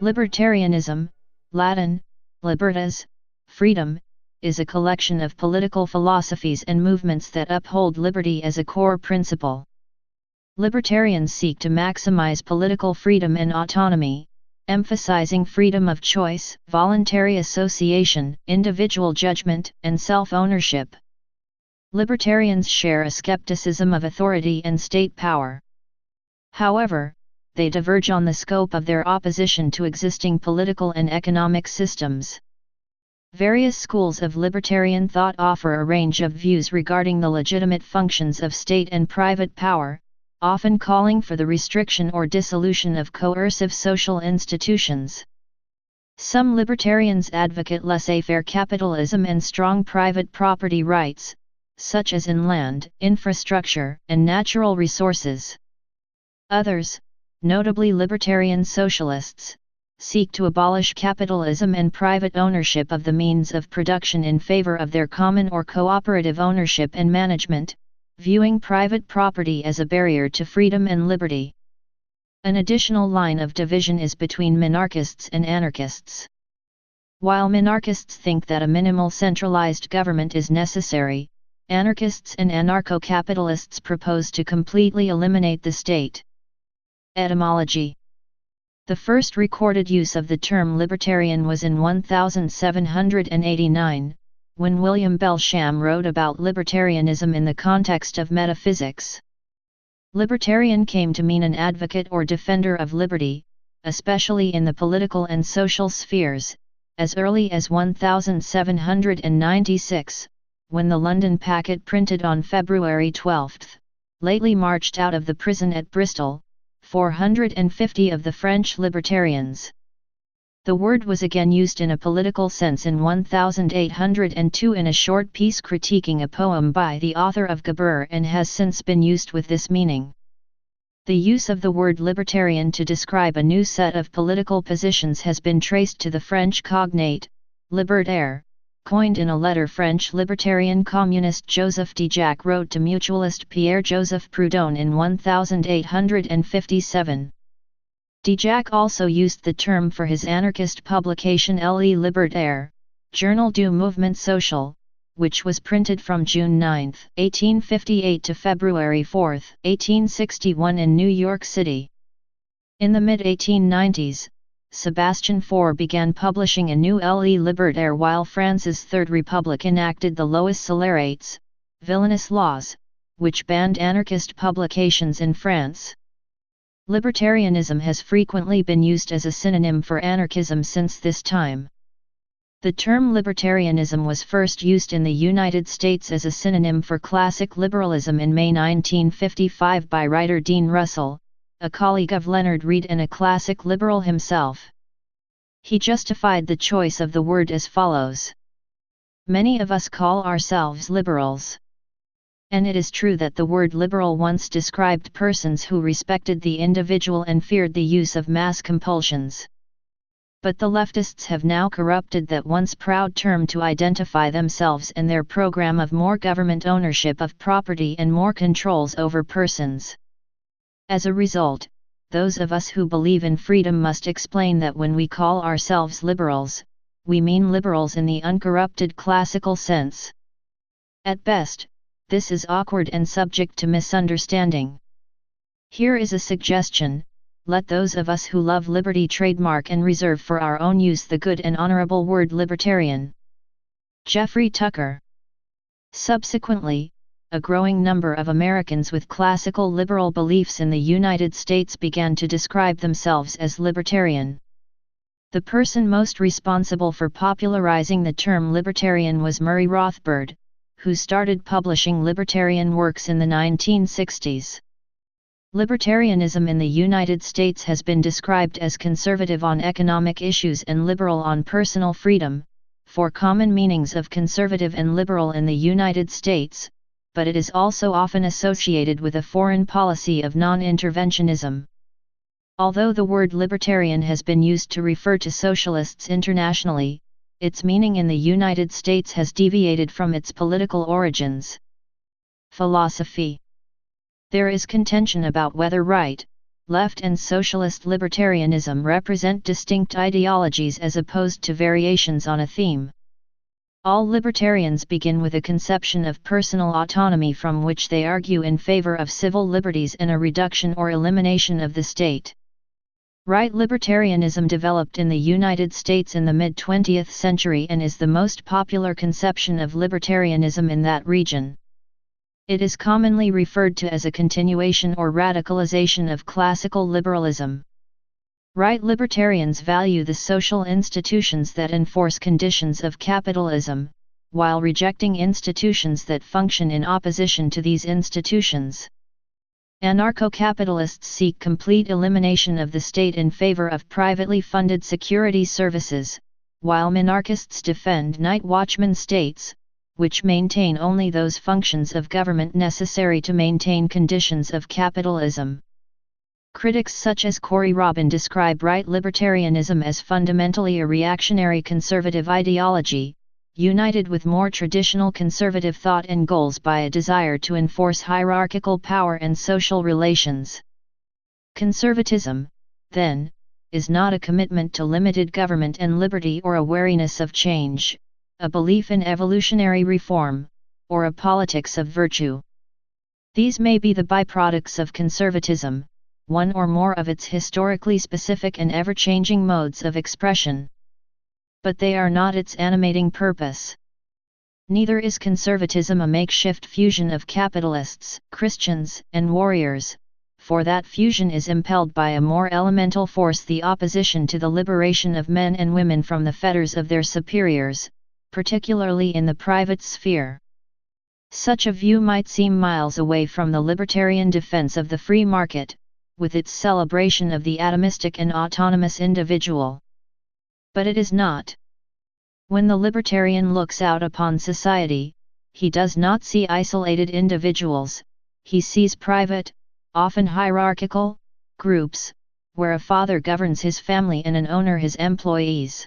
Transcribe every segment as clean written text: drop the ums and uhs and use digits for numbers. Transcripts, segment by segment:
Libertarianism, Latin, libertas, freedom, is a collection of political philosophies and movements that uphold liberty as a core principle. Libertarians seek to maximize political freedom and autonomy, emphasizing freedom of choice, voluntary association, individual judgment, and self-ownership. Libertarians share a skepticism of authority and state power. However, they diverge on the scope of their opposition to existing political and economic systems. Various schools of libertarian thought offer a range of views regarding the legitimate functions of state and private power, often calling for the restriction or dissolution of coercive social institutions. Some libertarians advocate laissez-faire capitalism and strong private property rights, such as in land, infrastructure, and natural resources. Others, notably libertarian socialists, seek to abolish capitalism and private ownership of the means of production in favor of their common or cooperative ownership and management, viewing private property as a barrier to freedom and liberty. An additional line of division is between minarchists and anarchists. While minarchists think that a minimal centralized government is necessary, anarchists and anarcho-capitalists propose to completely eliminate the state. Etymology. The first recorded use of the term libertarian was in 1789, when William Belsham wrote about libertarianism in the context of metaphysics. Libertarian came to mean an advocate or defender of liberty, especially in the political and social spheres, as early as 1796, when the London Packet printed on February 12, lately marched out of the prison at Bristol, 450 of the French libertarians. The word was again used in a political sense in 1802 in a short piece critiquing a poem by the author of Gebur and has since been used with this meaning. The use of the word libertarian to describe a new set of political positions has been traced to the French cognate, libertaire, coined in a letter French libertarian communist Joseph Dijak wrote to mutualist Pierre-Joseph Proudhon in 1857. Dijak also used the term for his anarchist publication Le Libertaire, Journal du Mouvement Social, which was printed from June 9, 1858 to February 4, 1861 in New York City. In the mid-1890s, Sebastian Faure began publishing a new Le Libertaire while France's Third Republic enacted the lois scélérates, villainous laws, which banned anarchist publications in France. Libertarianism has frequently been used as a synonym for anarchism since this time. The term libertarianism was first used in the United States as a synonym for classic liberalism in May 1955 by writer Dean Russell, a colleague of Leonard Read and a classic liberal himself. He justified the choice of the word as follows: "Many of us call ourselves liberals." And it is true that the word liberal once described persons who respected the individual and feared the use of mass compulsions. But the leftists have now corrupted that once proud term to identify themselves and their program of more government ownership of property and more controls over persons. As a result, those of us who believe in freedom must explain that when we call ourselves liberals, we mean liberals in the uncorrupted classical sense. At best, this is awkward and subject to misunderstanding. Here is a suggestion: let those of us who love liberty trademark and reserve for our own use the good and honorable word libertarian. Jeffrey Tucker. Subsequently, a growing number of Americans with classical liberal beliefs in the United States began to describe themselves as libertarian. The person most responsible for popularizing the term libertarian was Murray Rothbard, who started publishing libertarian works in the 1960s. Libertarianism in the United States has been described as conservative on economic issues and liberal on personal freedom, four common meanings of conservative and liberal in the United States, but it is also often associated with a foreign policy of non-interventionism. Although the word libertarian has been used to refer to socialists internationally, its meaning in the United States has deviated from its political origins. Philosophy. There is contention about whether right, left and socialist libertarianism represent distinct ideologies as opposed to variations on a theme. All libertarians begin with a conception of personal autonomy from which they argue in favor of civil liberties and a reduction or elimination of the state. Right libertarianism developed in the United States in the mid-20th century and is the most popular conception of libertarianism in that region. It is commonly referred to as a continuation or radicalization of classical liberalism. Right libertarians value the social institutions that enforce conditions of capitalism, while rejecting institutions that function in opposition to these institutions. Anarcho-capitalists seek complete elimination of the state in favor of privately funded security services, while minarchists defend night watchman states, which maintain only those functions of government necessary to maintain conditions of capitalism. Critics such as Corey Robin describe right libertarianism as fundamentally a reactionary conservative ideology, united with more traditional conservative thought and goals by a desire to enforce hierarchical power and social relations. Conservatism, then, is not a commitment to limited government and liberty or a wariness of change, a belief in evolutionary reform, or a politics of virtue. These may be the byproducts of conservatism, one or more of its historically specific and ever-changing modes of expression. But they are not its animating purpose. Neither is conservatism a makeshift fusion of capitalists, Christians, and warriors, for that fusion is impelled by a more elemental force: the opposition to the liberation of men and women from the fetters of their superiors, particularly in the private sphere. Such a view might seem miles away from the libertarian defense of the free market, with its celebration of the atomistic and autonomous individual. But it is not. When the libertarian looks out upon society, he does not see isolated individuals, he sees private, often hierarchical, groups, where a father governs his family and an owner his employees.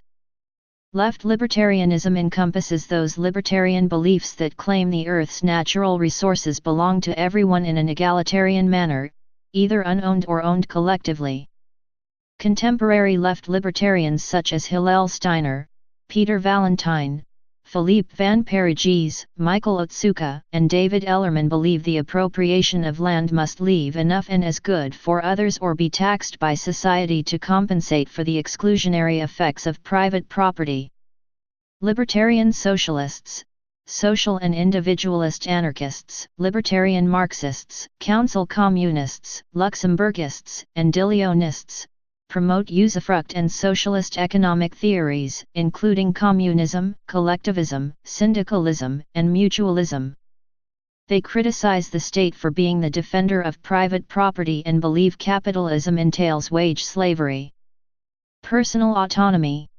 Left libertarianism encompasses those libertarian beliefs that claim the Earth's natural resources belong to everyone in an egalitarian manner, either unowned or owned collectively. Contemporary left libertarians such as Hillel Steiner, Peter Valentine, Philippe Van Parijs, Michael Otsuka, and David Ellerman believe the appropriation of land must leave enough and as good for others or be taxed by society to compensate for the exclusionary effects of private property. Libertarian socialists, social and individualist anarchists, libertarian Marxists, council communists, Luxemburgists, and de Leonists promote usufruct and socialist economic theories, including communism, collectivism, syndicalism, and mutualism. They criticize the state for being the defender of private property and believe capitalism entails wage slavery. Personal autonomy.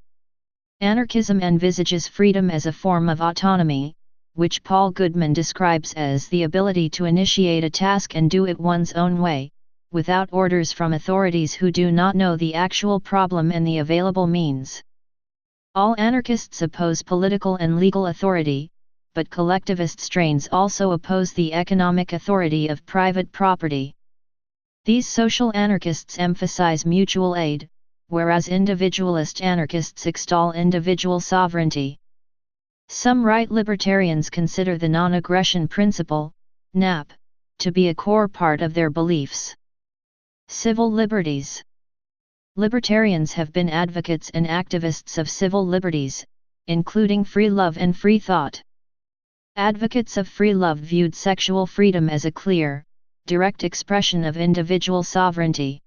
Anarchism envisages freedom as a form of autonomy, which Paul Goodman describes as the ability to initiate a task and do it one's own way, without orders from authorities who do not know the actual problem and the available means. All anarchists oppose political and legal authority, but collectivist strains also oppose the economic authority of private property. These social anarchists emphasize mutual aid, whereas individualist anarchists extol individual sovereignty. Some right libertarians consider the non-aggression principle, NAP, to be a core part of their beliefs. Civil liberties. Libertarians have been advocates and activists of civil liberties, including free love and free thought. Advocates of free love viewed sexual freedom as a clear, direct expression of individual sovereignty.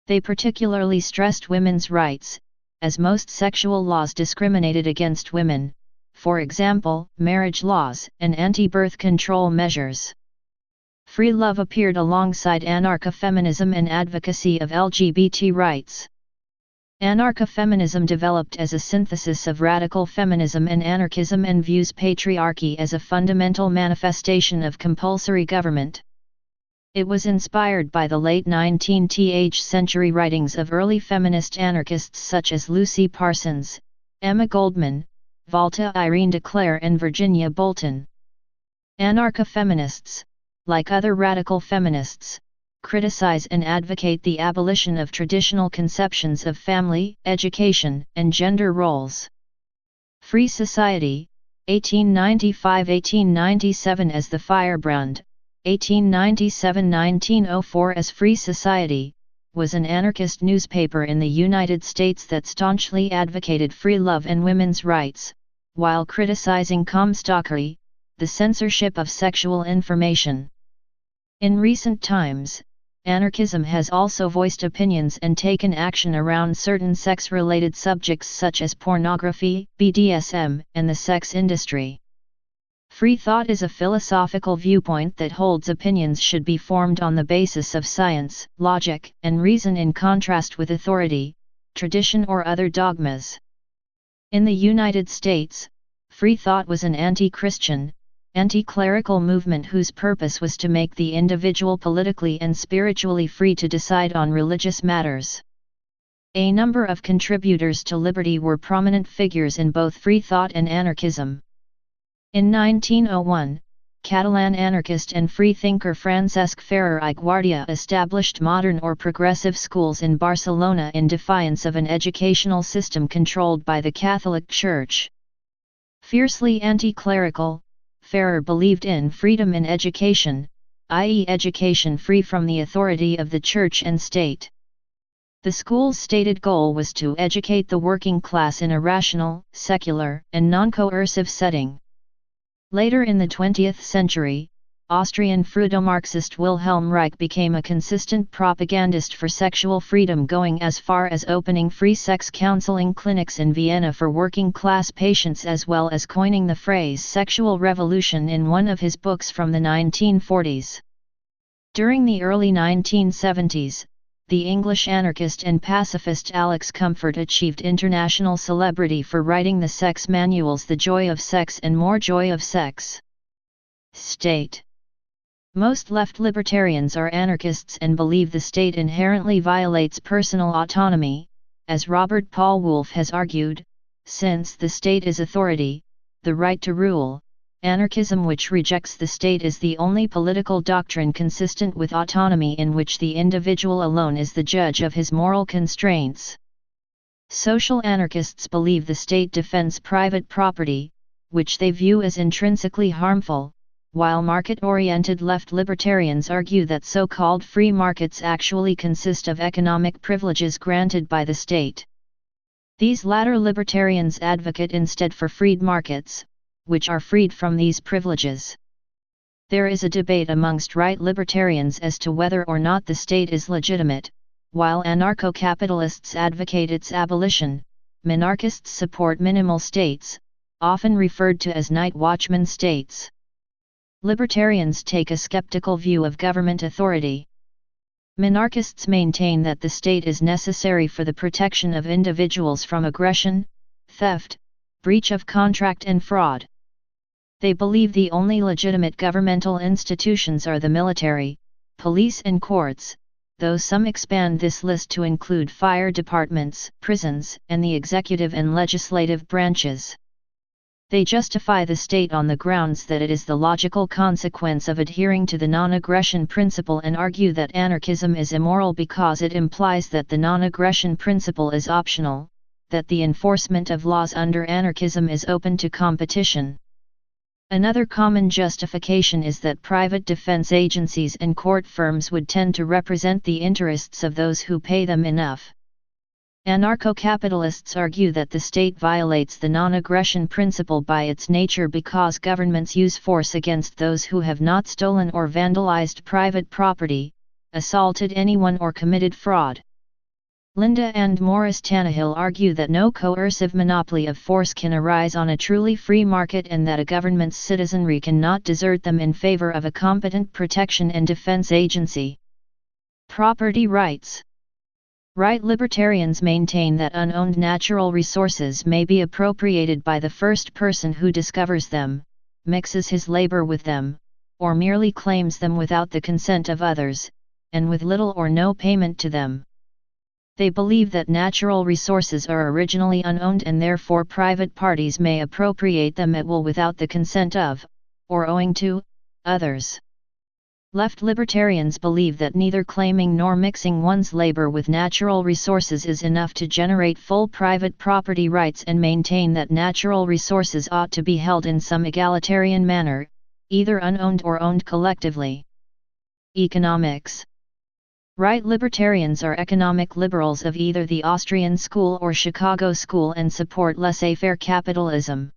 They particularly stressed women's rights, as most sexual laws discriminated against women, for example, marriage laws and anti-birth control measures. Free love appeared alongside anarcho-feminism and advocacy of LGBT rights. Anarcho-feminism developed as a synthesis of radical feminism and anarchism and views patriarchy as a fundamental manifestation of compulsory government. It was inspired by the late 19th century writings of early feminist anarchists such as Lucy Parsons, Emma Goldman, Volta Irene de Clare and Virginia Bolton. Anarcho-feminists, like other radical feminists, criticize and advocate the abolition of traditional conceptions of family, education, and gender roles. Free Society, 1895–1897 as the Firebrand, 1897–1904 as Free Society, was an anarchist newspaper in the United States that staunchly advocated free love and women's rights, while criticizing Comstockery, the censorship of sexual information. In recent times, anarchism has also voiced opinions and taken action around certain sex-related subjects such as pornography, BDSM, and the sex industry. Free thought is a philosophical viewpoint that holds opinions should be formed on the basis of science, logic, and reason in contrast with authority, tradition or other dogmas. In the United States, free thought was an anti-Christian, anti-clerical movement whose purpose was to make the individual politically and spiritually free to decide on religious matters. A number of contributors to liberty were prominent figures in both free thought and anarchism. In 1901, Catalan anarchist and freethinker Francesc Ferrer i Guardia established modern or progressive schools in Barcelona in defiance of an educational system controlled by the Catholic Church. Fiercely anti-clerical, Ferrer believed in freedom in education, i.e. education free from the authority of the church and state. The school's stated goal was to educate the working class in a rational, secular, and non-coercive setting. Later in the 20th century, Austrian Freudo-Marxist Wilhelm Reich became a consistent propagandist for sexual freedom, going as far as opening free sex counseling clinics in Vienna for working-class patients, as well as coining the phrase sexual revolution in one of his books from the 1940s. During the early 1970s, the English anarchist and pacifist Alex Comfort achieved international celebrity for writing the sex manuals The Joy of Sex and More Joy of Sex. State. Most left libertarians are anarchists and believe the state inherently violates personal autonomy, as Robert Paul Wolff has argued, since the state is authority, the right to rule. Anarchism, which rejects the state, is the only political doctrine consistent with autonomy in which the individual alone is the judge of his moral constraints. Social anarchists believe the state defends private property, which they view as intrinsically harmful, while market-oriented left libertarians argue that so-called free markets actually consist of economic privileges granted by the state. These latter libertarians advocate instead for freed markets, which are freed from these privileges. There is a debate amongst right libertarians as to whether or not the state is legitimate. While anarcho-capitalists advocate its abolition, minarchists support minimal states, often referred to as night watchman states. Libertarians take a skeptical view of government authority. Minarchists maintain that the state is necessary for the protection of individuals from aggression, theft, breach of contract and fraud. They believe the only legitimate governmental institutions are the military, police and courts, though some expand this list to include fire departments, prisons, and the executive and legislative branches. They justify the state on the grounds that it is the logical consequence of adhering to the non-aggression principle and argue that anarchism is immoral because it implies that the non-aggression principle is optional, that the enforcement of laws under anarchism is open to competition. Another common justification is that private defense agencies and court firms would tend to represent the interests of those who pay them enough. Anarcho-capitalists argue that the state violates the non-aggression principle by its nature because governments use force against those who have not stolen or vandalized private property, assaulted anyone or committed fraud. Linda and Morris Tannehill argue that no coercive monopoly of force can arise on a truly free market and that a government's citizenry cannot desert them in favor of a competent protection and defense agency. Property rights. Right libertarians maintain that unowned natural resources may be appropriated by the first person who discovers them, mixes his labor with them, or merely claims them without the consent of others, and with little or no payment to them. They believe that natural resources are originally unowned and therefore private parties may appropriate them at will without the consent of, or owing to, others. Left libertarians believe that neither claiming nor mixing one's labor with natural resources is enough to generate full private property rights and maintain that natural resources ought to be held in some egalitarian manner, either unowned or owned collectively. Economics. Right libertarians are economic liberals of either the Austrian school or Chicago school and support laissez-faire capitalism.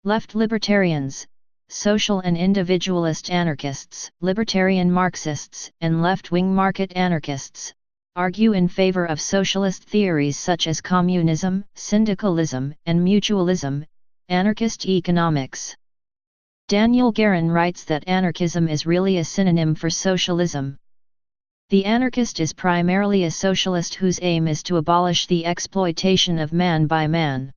Left libertarians, social and individualist anarchists, libertarian Marxists, and left-wing market anarchists, argue in favor of socialist theories such as communism, syndicalism, and mutualism, anarchist economics. Daniel Guerin writes that anarchism is really a synonym for socialism. The anarchist is primarily a socialist whose aim is to abolish the exploitation of man by man.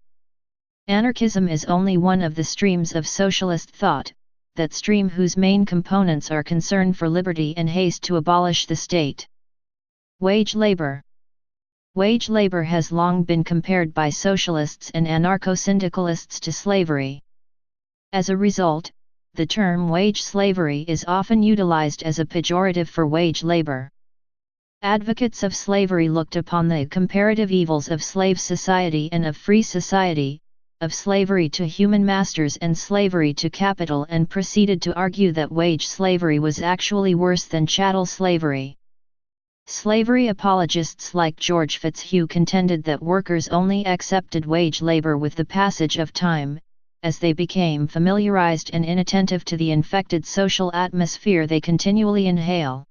Anarchism is only one of the streams of socialist thought, that stream whose main components are concern for liberty and haste to abolish the state. Wage labor. Wage labor has long been compared by socialists and anarcho-syndicalists to slavery. As a result, the term wage slavery is often utilized as a pejorative for wage labor. Advocates of slavery looked upon the comparative evils of slave society and of free society, of slavery to human masters and slavery to capital, and proceeded to argue that wage slavery was actually worse than chattel slavery. Slavery apologists like George Fitzhugh contended that workers only accepted wage labor with the passage of time, as they became familiarized and inattentive to the infected social atmosphere they continually inhale.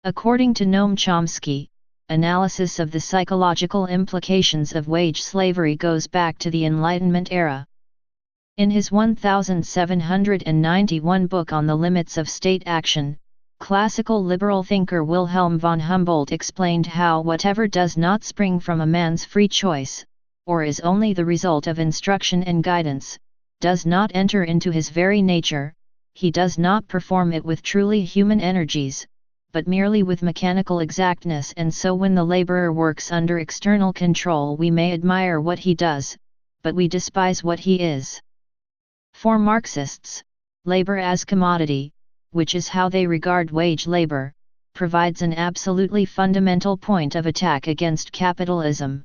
According to Noam Chomsky, analysis of the psychological implications of wage slavery goes back to the Enlightenment era. In his 1791 book On the Limits of State Action, classical liberal thinker Wilhelm von Humboldt explained how whatever does not spring from a man's free choice, or is only the result of instruction and guidance, does not enter into his very nature, he does not perform it with truly human energies, but merely with mechanical exactness, and so when the laborer works under external control we may admire what he does, but we despise what he is. For Marxists, labor as commodity, which is how they regard wage labor, provides an absolutely fundamental point of attack against capitalism.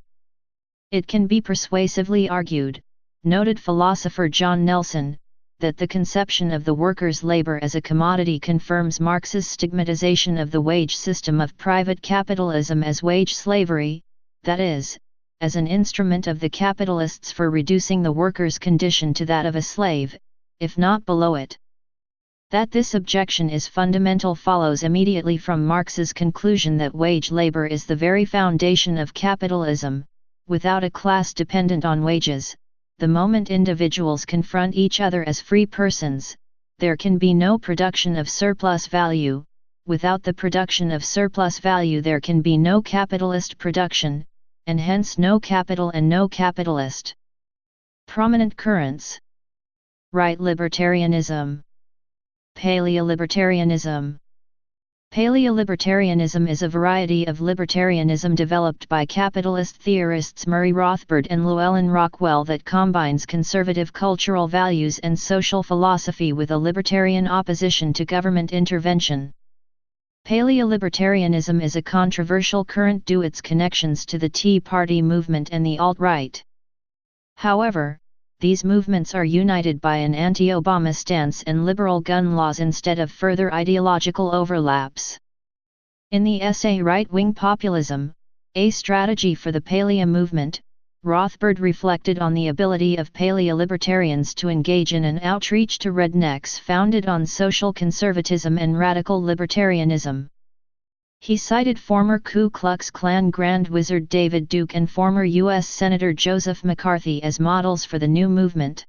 It can be persuasively argued, noted philosopher John Nelson, that the conception of the worker's labor as a commodity confirms Marx's stigmatization of the wage system of private capitalism as wage slavery, that is, as an instrument of the capitalists for reducing the worker's condition to that of a slave, if not below it. That this objection is fundamental follows immediately from Marx's conclusion that wage labor is the very foundation of capitalism. Without a class dependent on wages, the moment individuals confront each other as free persons, there can be no production of surplus value. Without the production of surplus value there can be no capitalist production, and hence no capital and no capitalist. Prominent currents: right libertarianism, paleolibertarianism. Paleolibertarianism is a variety of libertarianism developed by capitalist theorists Murray Rothbard and Llewellyn Rockwell that combines conservative cultural values and social philosophy with a libertarian opposition to government intervention. Paleolibertarianism is a controversial current due to its connections to the Tea Party movement and the alt-right. However, these movements are united by an anti-Obama stance and liberal gun laws instead of further ideological overlaps. In the essay Right-Wing Populism, A Strategy for the Paleo Movement, Rothbard reflected on the ability of paleolibertarians to engage in an outreach to rednecks founded on social conservatism and radical libertarianism. He cited former Ku Klux Klan Grand Wizard David Duke and former U.S. Senator Joseph McCarthy as models for the new movement.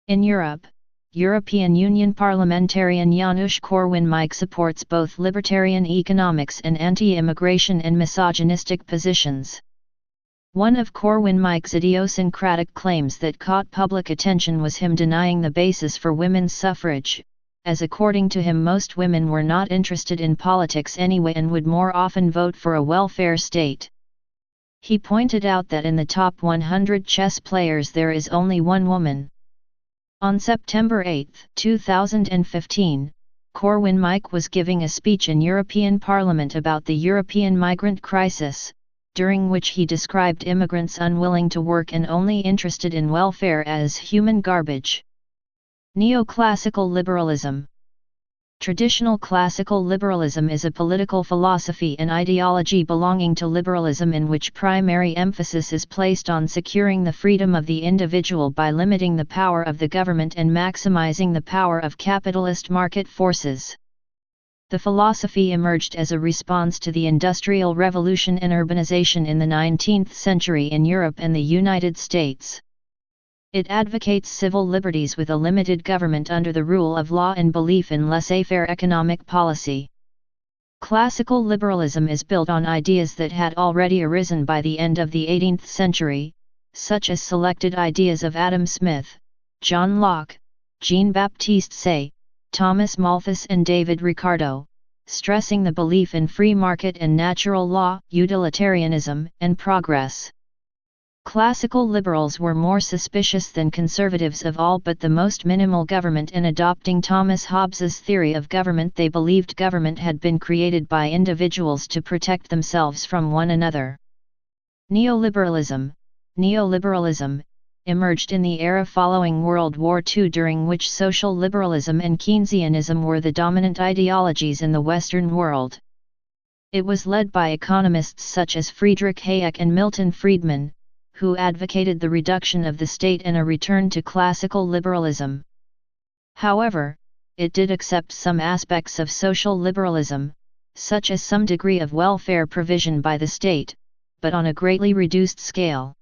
In Europe, European Union parliamentarian Janusz Korwin-Mikke supports both libertarian economics and anti-immigration and misogynistic positions. One of Korwin-Mikke's idiosyncratic claims that caught public attention was him denying the basis for women's suffrage, as according to him most women were not interested in politics anyway and would more often vote for a welfare state. He pointed out that in the top 100 chess players there is only one woman. On September 8, 2015, Corwin Mikke was giving a speech in European Parliament about the European migrant crisis, during which he described immigrants unwilling to work and only interested in welfare as human garbage. Neoclassical liberalism. Traditional classical liberalism is a political philosophy and ideology belonging to liberalism in which primary emphasis is placed on securing the freedom of the individual by limiting the power of the government and maximizing the power of capitalist market forces. The philosophy emerged as a response to the Industrial Revolution and urbanization in the 19th century in Europe and the United States. It advocates civil liberties with a limited government under the rule of law and belief in laissez-faire economic policy. Classical liberalism is built on ideas that had already arisen by the end of the 18th century, such as selected ideas of Adam Smith, John Locke, Jean-Baptiste Say, Thomas Malthus and David Ricardo, stressing the belief in free market and natural law, utilitarianism, and progress. Classical liberals were more suspicious than conservatives of all but the most minimal government, and adopting Thomas Hobbes's theory of government, they believed government had been created by individuals to protect themselves from one another. Neoliberalism emerged in the era following World War II, during which social liberalism and Keynesianism were the dominant ideologies in the Western world. It was led by economists such as Friedrich Hayek and Milton Friedman, who advocated the reduction of the state and a return to classical liberalism. However, it did accept some aspects of social liberalism, such as some degree of welfare provision by the state, but on a greatly reduced scale.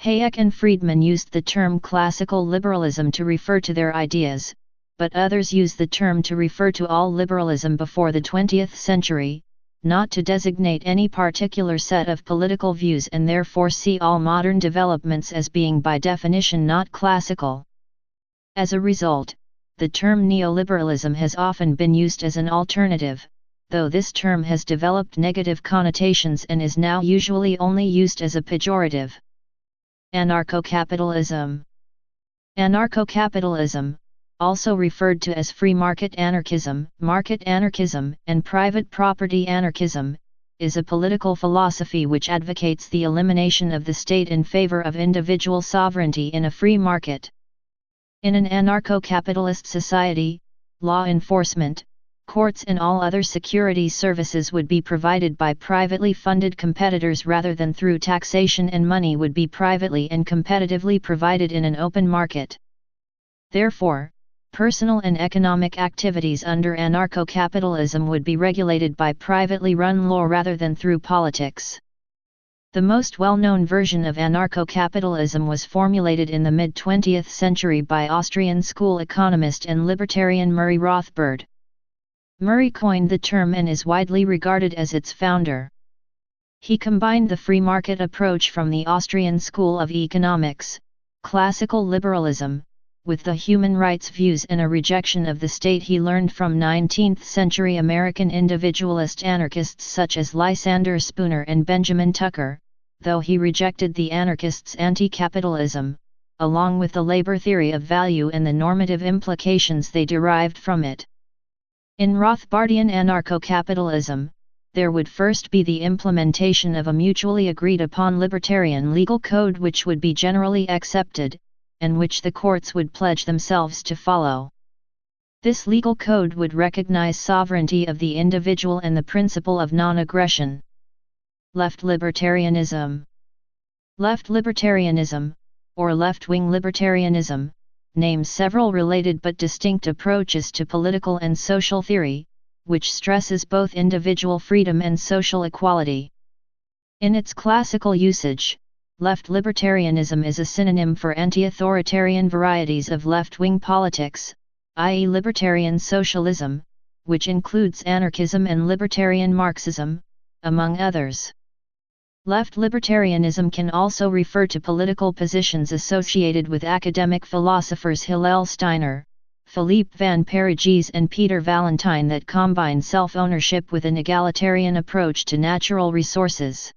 Hayek and Friedman used the term classical liberalism to refer to their ideas, but others use the term to refer to all liberalism before the 20th century, not to designate any particular set of political views, and therefore see all modern developments as being by definition not classical. As a result, the term neoliberalism has often been used as an alternative, though this term has developed negative connotations and is now usually only used as a pejorative. Anarcho-capitalism. Anarcho-capitalism, also referred to as free market anarchism, and private property anarchism, is a political philosophy which advocates the elimination of the state in favor of individual sovereignty in a free market. In an anarcho-capitalist society, law enforcement, courts and all other security services would be provided by privately funded competitors rather than through taxation, and money would be privately and competitively provided in an open market. Therefore, personal and economic activities under anarcho-capitalism would be regulated by privately run law rather than through politics. The most well-known version of anarcho-capitalism was formulated in the mid-20th century by Austrian school economist and libertarian Murray Rothbard. Murray coined the term and is widely regarded as its founder. He combined the free market approach from the Austrian school of economics, classical liberalism, with the human rights views and a rejection of the state he learned from 19th-century American individualist anarchists such as Lysander Spooner and Benjamin Tucker, though he rejected the anarchists' anti-capitalism, along with the labor theory of value and the normative implications they derived from it. In Rothbardian anarcho-capitalism, there would first be the implementation of a mutually agreed-upon libertarian legal code which would be generally accepted, and which the courts would pledge themselves to follow. This legal code would recognize sovereignty of the individual and the principle of non-aggression. Left libertarianism. Left libertarianism, or left-wing libertarianism, names several related but distinct approaches to political and social theory, which stresses both individual freedom and social equality. In its classical usage, left libertarianism is a synonym for anti-authoritarian varieties of left-wing politics, i.e. libertarian socialism, which includes anarchism and libertarian Marxism, among others. Left libertarianism can also refer to political positions associated with academic philosophers Hillel Steiner, Philippe van Parijs and Peter Valentine that combine self-ownership with an egalitarian approach to natural resources.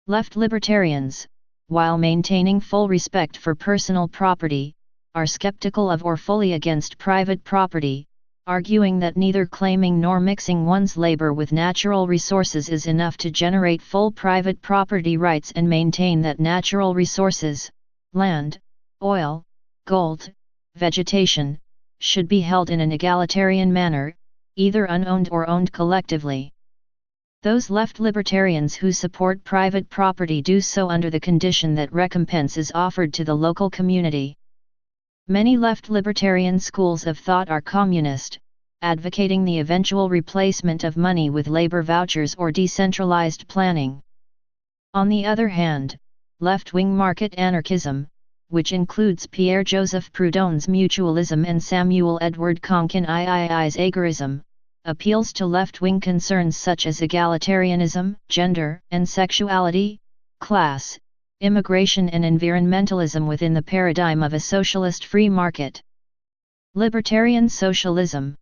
Left libertarians, while maintaining full respect for personal property, are skeptical of or fully against private property, arguing that neither claiming nor mixing one's labor with natural resources is enough to generate full private property rights and maintain that natural resources, land, oil, gold, vegetation, should be held in an egalitarian manner, either unowned or owned collectively. Those left libertarians who support private property do so under the condition that recompense is offered to the local community. Many left libertarian schools of thought are communist, advocating the eventual replacement of money with labor vouchers or decentralized planning. On the other hand, left-wing market anarchism, which includes Pierre-Joseph Proudhon's mutualism and Samuel Edward Konkin III's agorism, appeals to left-wing concerns such as egalitarianism, gender and sexuality, class, immigration and environmentalism within the paradigm of a socialist free market. Libertarian socialism.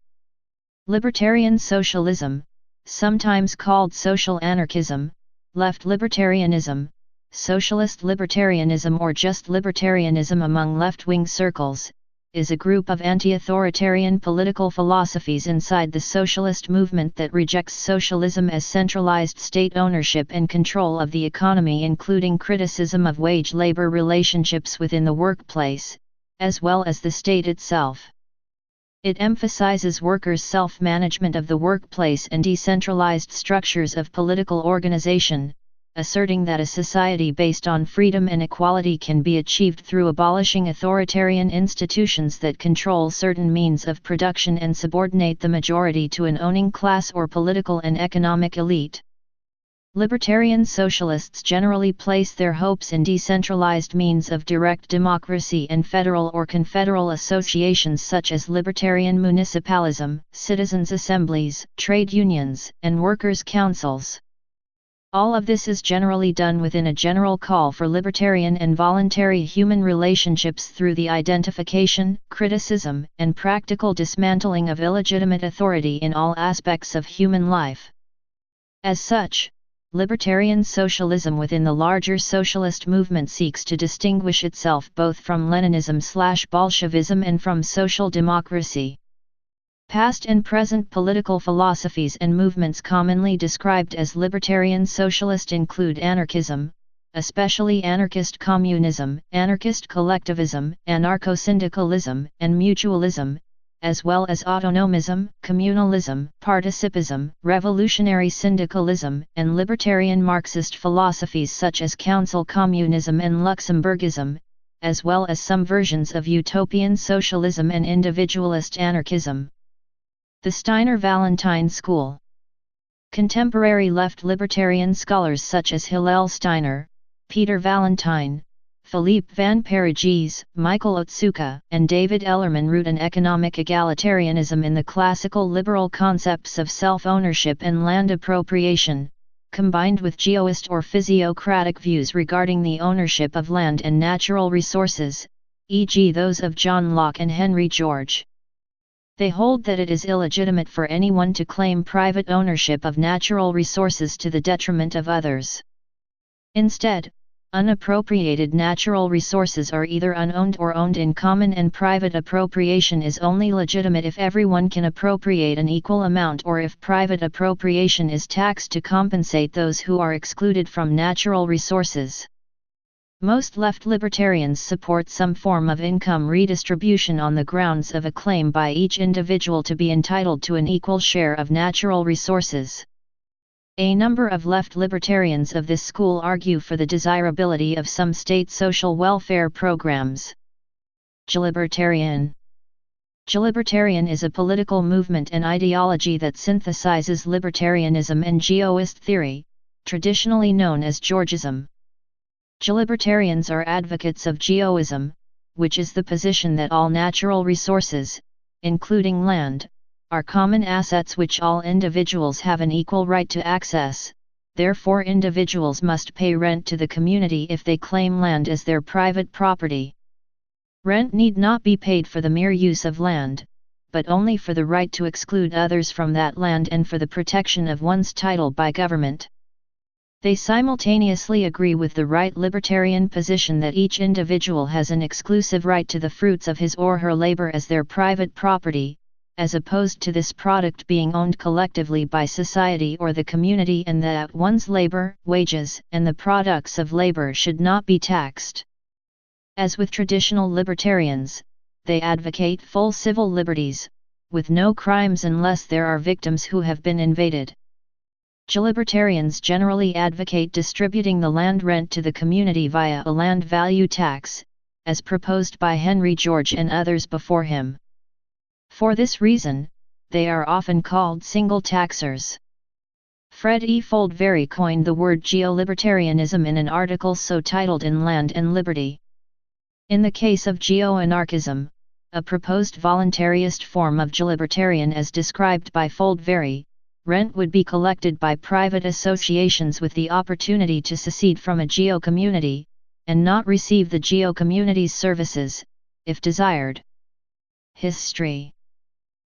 Libertarian socialism, sometimes called social anarchism, left libertarianism, socialist libertarianism or just libertarianism among left-wing circles, is a group of anti-authoritarian political philosophies inside the socialist movement that rejects socialism as centralized state ownership and control of the economy, including criticism of wage-labor relationships within the workplace, as well as the state itself. It emphasizes workers' self-management of the workplace and decentralized structures of political organization, asserting that a society based on freedom and equality can be achieved through abolishing authoritarian institutions that control certain means of production and subordinate the majority to an owning class or political and economic elite. Libertarian socialists generally place their hopes in decentralized means of direct democracy and federal or confederal associations such as libertarian municipalism, citizens' assemblies, trade unions, and workers' councils. All of this is generally done within a general call for libertarian and voluntary human relationships through the identification, criticism, and practical dismantling of illegitimate authority in all aspects of human life. As such, libertarian socialism within the larger socialist movement seeks to distinguish itself both from Leninism/Bolshevism and from social democracy. Past and present political philosophies and movements commonly described as libertarian socialist include anarchism, especially anarchist communism, anarchist collectivism, anarcho-syndicalism, and mutualism, as well as autonomism, communalism, participism, revolutionary syndicalism, and libertarian Marxist philosophies such as council communism and Luxemburgism, as well as some versions of utopian socialism and individualist anarchism. The Steiner-Vallentyne School. Contemporary left libertarian scholars such as Hillel Steiner, Peter Vallentyne, Philippe van Parijs, Michael Otsuka, and David Ellerman root an economic egalitarianism in the classical liberal concepts of self-ownership and land appropriation, combined with geoist or physiocratic views regarding the ownership of land and natural resources, e.g. those of John Locke and Henry George. They hold that it is illegitimate for anyone to claim private ownership of natural resources to the detriment of others. Instead, unappropriated natural resources are either unowned or owned in common, and private appropriation is only legitimate if everyone can appropriate an equal amount or if private appropriation is taxed to compensate those who are excluded from natural resources. Most left libertarians support some form of income redistribution on the grounds of a claim by each individual to be entitled to an equal share of natural resources. A number of left libertarians of this school argue for the desirability of some state social welfare programs. Gilibertarian. Gilibertarian is a political movement and ideology that synthesizes libertarianism and geoist theory, traditionally known as Georgism. Gilibertarians are advocates of geoism, which is the position that all natural resources, including land, are common assets which all individuals have an equal right to access, therefore individuals must pay rent to the community if they claim land as their private property. Rent need not be paid for the mere use of land, but only for the right to exclude others from that land and for the protection of one's title by government. They simultaneously agree with the right libertarian position that each individual has an exclusive right to the fruits of his or her labor as their private property, as opposed to this product being owned collectively by society or the community, and that one's labor, wages, and the products of labor should not be taxed. As with traditional libertarians, they advocate full civil liberties, with no crimes unless there are victims who have been invaded. Libertarians generally advocate distributing the land rent to the community via a land value tax, as proposed by Henry George and others before him. For this reason, they are often called single taxers. Fred E. Foldvary coined the word geolibertarianism in an article so titled in Land and Liberty. In the case of geoanarchism, a proposed voluntarist form of gelibertarian as described by Foldvary, rent would be collected by private associations with the opportunity to secede from a geo-community, and not receive the geo-community's services, if desired. History.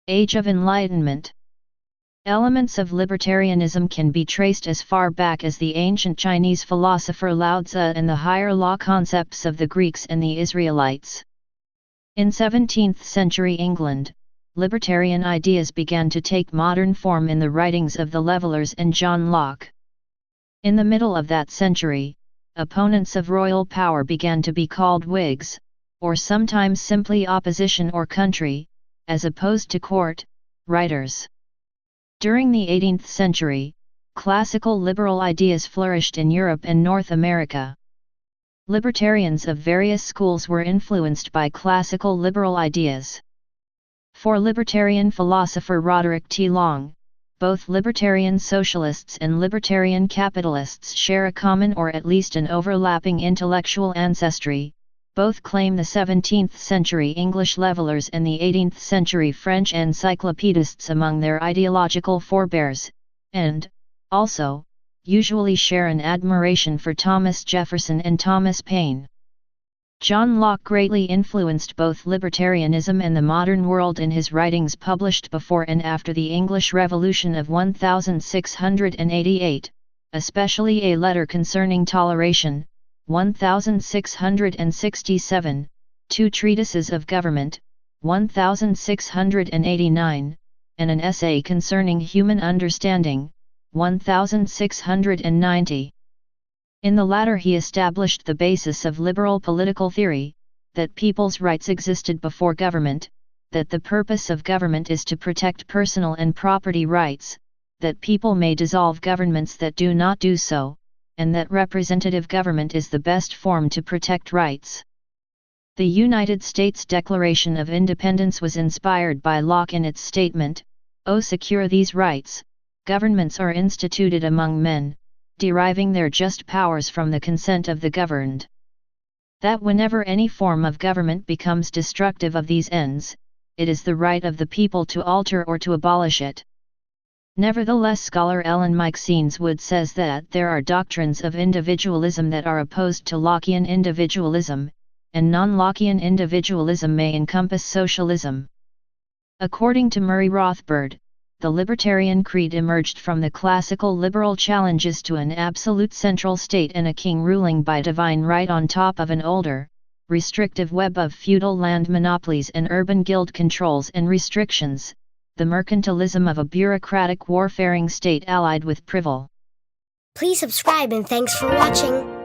Age of Enlightenment. Elements of libertarianism can be traced as far back as the ancient Chinese philosopher Lao Tzu and the higher law concepts of the Greeks and the Israelites. In 17th century England, libertarian ideas began to take modern form in the writings of the Levellers and John Locke. In the middle of that century, opponents of royal power began to be called Whigs, or sometimes simply opposition or country, as opposed to court, writers. During the 18th century, classical liberal ideas flourished in Europe and North America. Libertarians of various schools were influenced by classical liberal ideas. For libertarian philosopher Roderick T. Long, both libertarian socialists and libertarian capitalists share a common or at least an overlapping intellectual ancestry. Both claim the 17th century English Levellers and the 18th century French encyclopedists among their ideological forebears, and, also, usually share an admiration for Thomas Jefferson and Thomas Paine. John Locke greatly influenced both libertarianism and the modern world in his writings published before and after the English Revolution of 1688, especially A Letter Concerning Toleration, 1667, Two Treatises of Government, 1689, and an Essay Concerning Human Understanding, 1690. In the latter he established the basis of liberal political theory, that people's rights existed before government, that the purpose of government is to protect personal and property rights, that people may dissolve governments that do not do so, and that representative government is the best form to protect rights. The United States Declaration of Independence was inspired by Locke in its statement, "O secure these rights, governments are instituted among men, deriving their just powers from the consent of the governed." That whenever any form of government becomes destructive of these ends, it is the right of the people to alter or to abolish it. Nevertheless, scholar Ellen Meiksins Wood says that there are doctrines of individualism that are opposed to Lockean individualism, and non-Lockean individualism may encompass socialism. According to Murray Rothbard, the libertarian creed emerged from the classical liberal challenges to an absolute central state and a king ruling by divine right on top of an older, restrictive web of feudal land monopolies and urban guild controls and restrictions, the mercantilism of a bureaucratic warfaring state allied with privil. Please subscribe and thanks for watching.